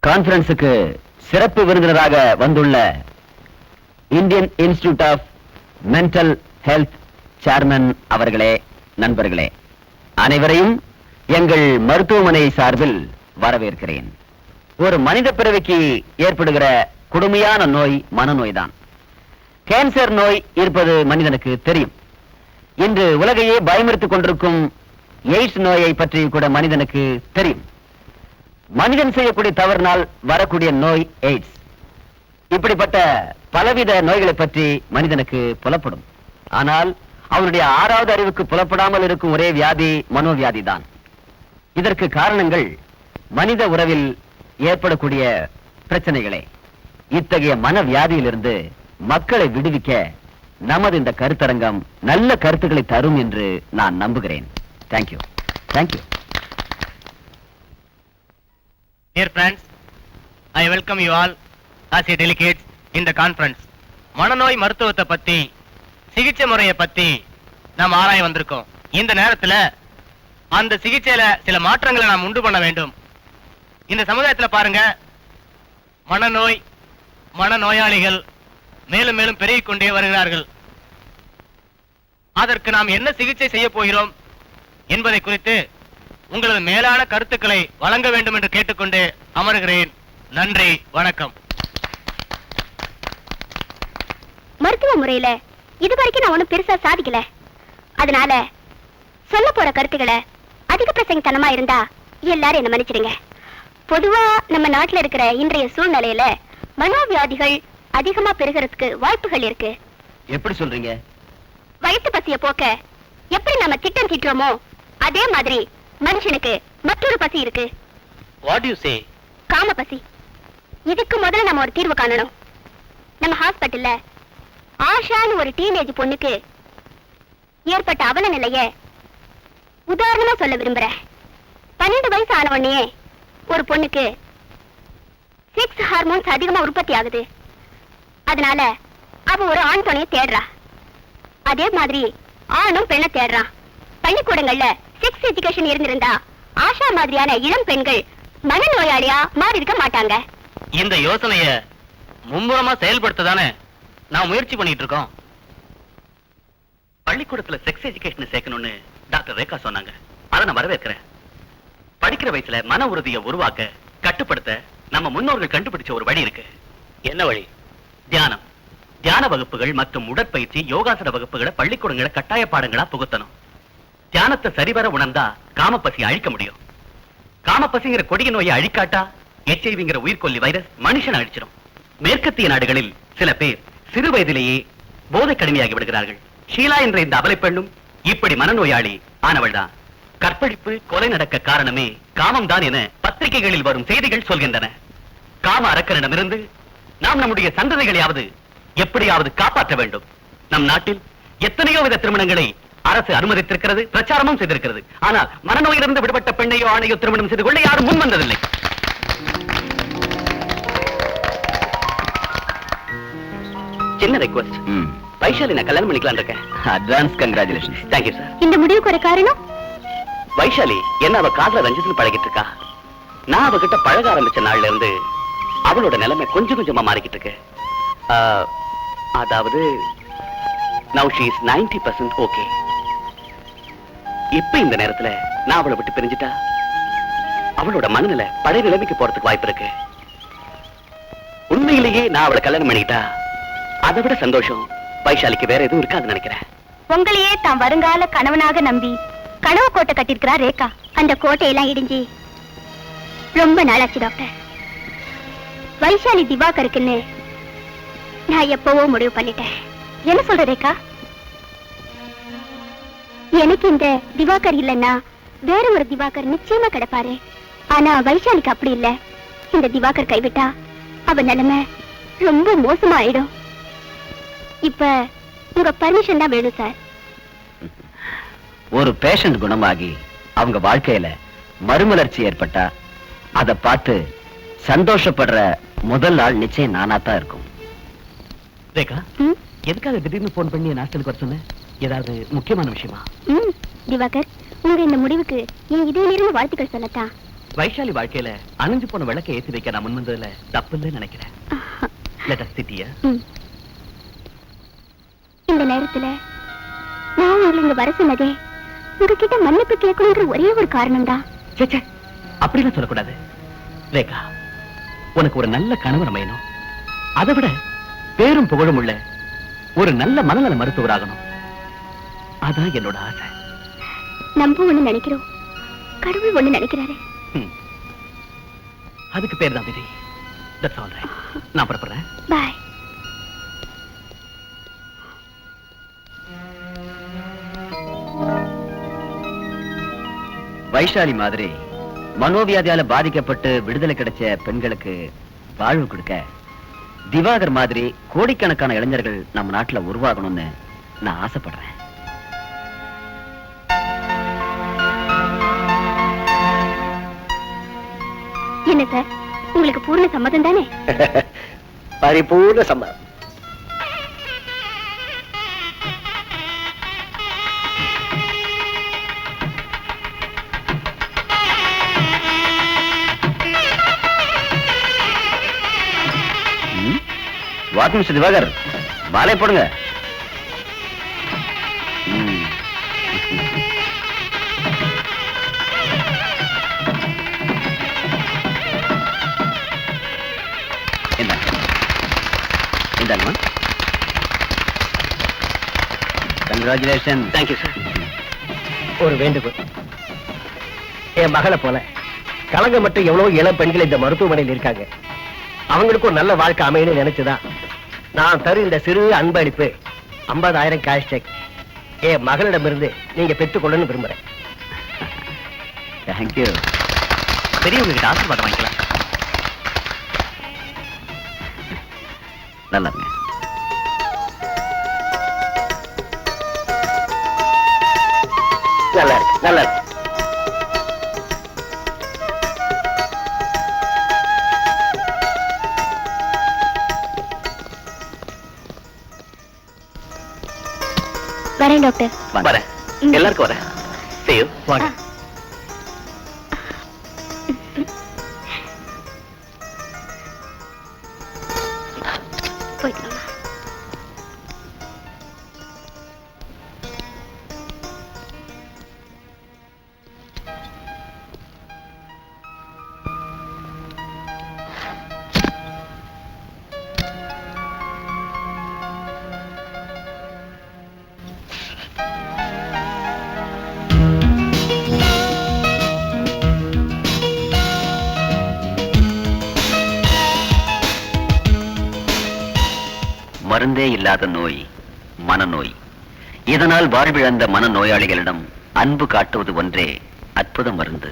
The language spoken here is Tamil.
கான்ஃபரன்ஸுக்கு சிறப்பு விருந்தினராக வந்துள்ள Indian institute of mental health chairman அவர்களே, நண்பர்களே, அனைவரையும் எங்கள் மருத்துவமனை சார்பில் வரவேற்கிறேன். ஒரு மனித பிறவிக்கு ஏற்படுகிற கொடுமையான நோய் மனநோய் தான். கேன்சர் நோய் இருப்பது மனிதனுக்கு தெரியும். இன்று உலகையே பயமுறுத்திக் கொண்டிருக்கும் எய்ட்ஸ் நோயை பற்றி கூட மனிதனுக்கு தெரியும். மனிதன் செய்யக்கூடிய தவறினால் வரக்கூடிய நோய் எய்ட்ஸ். இப்படிப்பட்ட பலவித நோய்களை பற்றி மனிதனுக்கு புலப்படும். ஆனால் அவனுடைய 6வது அறிவுக்கு புலப்படாமல் இருக்கும் ஒரே வியாதி மனோவியாதி தான். இதற்கு காரணங்கள் மனித உறவில் ஏற்படக்கூடிய பிரச்சனைகளே. இத்தகைய மனவியாதியிலிருந்து மக்களை விடுவிக்க நமது இந்த கருத்தரங்கம் நல்ல கருத்துக்களை தரும் என்று நான் நம்புகிறேன். Thank you. Thank you. Dear friends, I welcome you all as a delegates in the conference. மனநோய் மருத்துவத்தை பத்தி, சிகிச்சை முறையை பத்தி நாம் ஆராய வந்திருக்கோம். இந்த நேரத்துல அந்த சிகிச்சையில சில மாற்றங்களை நாம் உண்டு பண்ண வேண்டும். இந்த சமுதாயத்துல பாருங்க, மனநோய், மனநோயாளிகள் மேலும் மேலும் பெருகிக் கொண்டே வருகிறார்கள். அதற்கு நாம் என்ன சிகிச்சை செய்ய போகிறோம் என்பதை குறித்து உங்களது மேலான கருத்துக்களை வழங்க வேண்டும் என்று கேட்டுக்கொண்டு அமர்கிறேன். நன்றி, வணக்கம். மருத்துவ முறையில இதுவரைக்கும் நான் ஒண்ணும் பெருசா சாதிக்கல. அதனால சொல்ல போற கருத்துக்களை அதிக பிரசங்கத்தனமா இருந்தா எல்லாரும் என்ன மன்னிச்சிடுங்க. பொதுவா நம்ம நாட்டுல இருக்கிற இன்றைய சூழ்நிலையில மனோவியாதிகள் அதிகமா பெருகிறதுக்கு வாய்ப்புகள் இருக்கு. எப்படி சொல்றீங்க? வயிற்று பசிய போக்க எப்படி நம்ம திட்டம் தீட்டுறோமோ அதே மாதிரி மனுஷனுக்கு மற்றொரு பசி இருக்கு. What do you say? காம பசி. இதுக்கு முதல்ல நம்ம ஒரு தீர்வு காணணும். நம்ம ஹாஸ்பிட்டல்ல ஆஷான்னு ஒரு டீனேஜ் பொண்ணுக்கு ஏற்பட்ட அவல நிலைய உதாரணமா சொல்ல விரும்புறேன். 12 வயசு ஆன உடனே ஒரு பொண்ணுக்கு செக்ஸ் ஹார்மோன்ஸ் அதிகமா உற்பத்தி ஆகுது. அதனால அவ ஒரு ஆண் துணையை தேடுறா. அதே மாதிரி ஆணும் பெண்ணை தேடுறான். பள்ளிக்கூடங்கள்ல செக்ஸ் எஜுகேஷன் இருந்திருந்தா ஆஷா மாதிரியான இளம் பெண்கள் மனநோயாளியா மாறி இருக்க மாட்டாங்க. இந்த யோசனைய மும்முரமா செயல்படுத்ததானே நான் முயற்சி பண்ணிட்டு இருக்கோம். பள்ளிக்கூடத்துல செக்ஸ் எஜுகேஷன் சேர்க்கணும்னு டாக்டர் ரேகா சொன்னாங்க. அதை நான் வரவேற்கிறேன். படிக்கிற வயசுல மன உறுதியை உருவாக்க, கட்டுப்படுத்த நம்ம முன்னோர்கள் கண்டுபிடிச்ச ஒரு வழி இருக்கு. என்ன வழி? தியானம். தியான வகுப்புகள் மற்றும் உடற்பயிற்சி, யோகாசன வகுப்புகளை பள்ளிக்கூடங்களை கட்டாய பாடங்களா புகுத்தணும். தியானத்தை சரிவர உணர்ந்தா காமப்பசி அழிக்க முடியும். காமப்பசிங்கிற கொடிய நோயை அழிக்காட்டா HIV உயிர்கொல்லி வைரஸ் மனுஷன் அழிச்சிடும். மேற்கத்திய நாடுகளில் சில பேர் சிறு வயதிலேயே போதை கடுமையாகி விடுகிறார்கள். ஷீலா என்ற இந்த அபலை பெண்ணும் இப்படி மனநோயாளி ஆனவள் தான். கற்பழிப்பு, கொலை நடக்க காரணமே காமம் தான் என பத்திரிகைகளில் வரும் செய்திகள் சொல்கின்றன. காம அரக்கனிடமிருந்து நாம் நம்முடைய சந்ததிகளையாவது எப்படியாவது காப்பாற்ற வேண்டும். நம் நாட்டில் எத்தனையோ வித திருமணங்களை அரசு அனுமதித்திருக்கிறது, பிரச்சாரமும் செய்திருக்கிறது. ஆனால் மனநோயிலிருந்து விடுபட்ட பெண்ணையோ ஆணையோ திருமணம் செய்து கொள்ள யாரும் முன் வந்ததில்லை. சின்ன ரெக்வெஸ்ட், வைஷாலி நான் கல்யாணம் பண்ணிக்கலாம் இருக்கேன். Advance congratulations. Thank you sir. இந்த முடிவுக்கு ஒரு காரணம் வைஷாலி என்ன அவ காதல ரஞ்சித்னு பழகிட்டு இருக்கா. நான் அவகிட்ட பழக ஆரம்பிச்ச நாள்ல இருந்து அவளோட நிலைமை கொஞ்சம் கொஞ்சமா மாறிக்கிட்டு இருக்கு. அதாவது now she is 90% okay. இப்ப இந்த நேரத்துல நான் அவளை விட்டு பிரிஞ்சிட்டா அவளோட மனநிலை பழைய நிலைமைக்கு போறதுக்கு வாய்ப்பு இருக்கு. உண்மையிலேயே நான் அவளை கல்யாணம் பண்ணிட்டா அதை விட சந்தோஷம் வைஷாலிக்கு வேற எதுவும் இருக்காதுன்னு நினைக்கிறேன். உங்களையே தான் வருங்கால கணவனாக நம்பி கனவு கோட்டை கட்டிருக்கிறா ரேகா. அந்த கோட்டையெல்லாம் இடிஞ்சு ரொம்ப நாளாச்சு டாக்டர். வைஷாலி திவாகருக்குன்னு நான் எப்பவோ முடிவு பண்ணிட்டேன். என்ன சொல்ற ரேகா? எனக்கு இந்த திவாகர் இல்லைன்னா வேற ஒரு திவாகர் நிச்சயமா கிடைப்பாரு. ஆனா வைஷாலிக்கு அப்படி இல்ல. இந்த திவாகர் கைவிட்டா அவ நிலைமை ரொம்ப மோசமா ஆயிடும். இப்ப உங்க பர்மிஷன் தான் வேணும் சார். ஒரு பேஷண்ட் குணமாகி அவங்க வாழ்க்கையில மறுமலர்ச்சி ஏற்பட்டா அதை பார்த்து சந்தோஷப்படுற முதல் நாள் நிச்சயம் நானாத்தான் இருக்கும். ரேகா, எதுக்காக திடீர்னு போன் பண்ணி ஹாஸ்டலுக்கு வர சொன்ன? ஏதாவது முக்கியமான விஷயமா? திவாகர், உங்க இந்த முடிவுக்கு என் இதிலிருந்து வாழ்த்துக்கள் சொல்லத்தான் வைஷாலி வாழ்க்கையில அணைஞ்சு போன விளக்கை ஏத்தி வைக்க நான் முன் வந்ததுல தப்பு இல்லைன்னு நினைக்கிறேன். Let us sit here. இந்த நேரத்துல நான் உங்களை இங்க வர சொன்னதே உங்ககிட்ட மன்னிப்பு கேட்கணுங்கிற ஒரே ஒரு காரணம் தான். சேச்சே, அப்படிலாம் சொல்லக்கூடாது ரேகா. உனக்கு ஒரு நல்ல கணவர் அமையணும். அதை விட பேரும் புகழும் உள்ள ஒரு நல்ல மனநல மருத்துவராகணும். அதான் என்னோட ஆசை. நம்ம ஒண்ணு நினைக்கிறோம், கடவுள் ஒண்ணு நினைக்கிறாரு. அதுக்கு பேர் தான் விதி. That's all right. நான் புறப்படுறேன். பாய். வைஷாலி மாதிரி மனோவியாதியால பாதிக்கப்பட்டு விடுதலை கிடைச்ச பெண்களுக்கு வாழ்வு கொடுக்க திவாகர் மாதிரி கோடிக்கணக்கான இளைஞர்கள் நம்ம நாட்டுல உருவாகணும்னு நான் ஆசைப்படுறேன். என்ன சார், உங்களுக்கு பூர்ண சம்மதம் தானே? பரிபூர்ண சம்மதம். வாட் மிஸ்டர் திவாகர், மாலை போடுங்க. கங்க்ராச்சுலேஷன். Thank you sir. ஒரு வேண்டுகோள், என் மகளை போல கலங்க மட்டும் எவ்வளவு இளம் பெண்கள் இந்த மருத்துவமனையில் இருக்காங்க. அவங்களுக்கு ஒரு நல்ல வாழ்க்கை அமையன்னு நினைச்சுதான் நான் தரும் இந்த சிறு அன்பளிப்பு 50,000 கேஷ் செக் என் மகளிடமிருந்து நீங்க பெற்றுக்கொள்ளணும்னு விரும்புறேன். தேங்க்யூ. பெரியவங்க கிட்ட ஆசீர்வாதம் வாங்கிக்கலாம். நல்லா இருங்க. நல்லா இருக்கு, நல்லா இருக்கு. வரேன் டாக்டர். வரேன். எல்லாருக்கும் வரேன். See you. வாங்க. போயிட்டு வாங்க. மருந்தே இல்லாத நோய் மனநோய். இதனால் வாழ்விழந்த மனநோயாளிகளிடம் அன்பு காட்டுவது ஒன்றே அற்புத மருந்து.